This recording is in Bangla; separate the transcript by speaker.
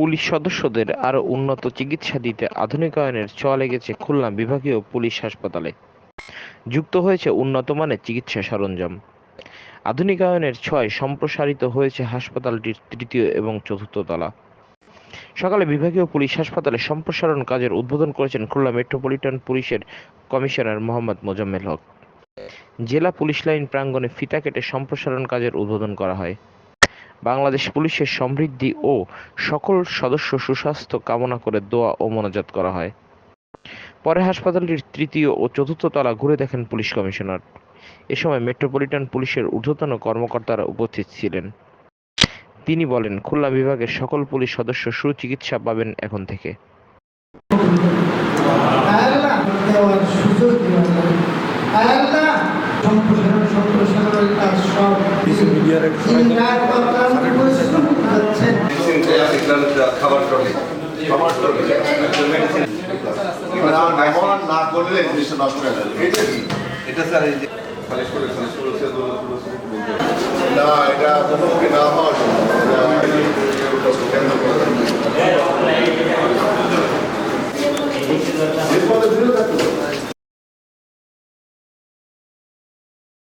Speaker 1: পুলিশ সদস্যদের আরও উন্নত চিকিৎসা দিতে আধুনিকায়নের ছোঁয়া লেগেছে খুলনা বিভাগীয় পুলিশ হাসপাতালে। যুক্ত হয়েছে উন্নত মানের চিকিৎসা সরঞ্জাম। আধুনিকায়নের ছোঁয়ায় সম্প্রসারিত হয়েছে হাসপাতালটির তৃতীয় এবং চতুর্থ তলা। সকালে বিভাগীয় পুলিশ হাসপাতালে সম্প্রসারণ কাজের উদ্বোধন করেছেন খুলনা মেট্রোপলিটন পুলিশের কমিশনার মোহাম্মদ মোজাম্মেল হক। জেলা পুলিশ লাইন প্রাঙ্গণে ফিতা কেটে সম্প্রসারণ কাজের উদ্বোধন করা হয়। বাংলাদেশ পুলিশের সমৃদ্ধি ও সকল সদস্য সুস্বাস্থ্য কামনা করে দোয়া ও মোনাজাত করা হয়। পরে হাসপাতালটির তৃতীয় ও চতুর্থ তলা ঘুরে দেখেন পুলিশ কমিশনার। এ সময় মেট্রোপলিটন পুলিশের ঊর্ধ্বতন কর্মকর্তারা উপস্থিত ছিলেন। তিনি বলেন, খুলনা বিভাগের সকল পুলিশ সদস্য সুচিকিৎসা পাবেন এখন থেকে।
Speaker 2: না করলে জিনিসটা নষ্ট হয়ে যাবে। এটা স্যার এই যে না, এটা মুখোমুখি না হওয়ার জন্য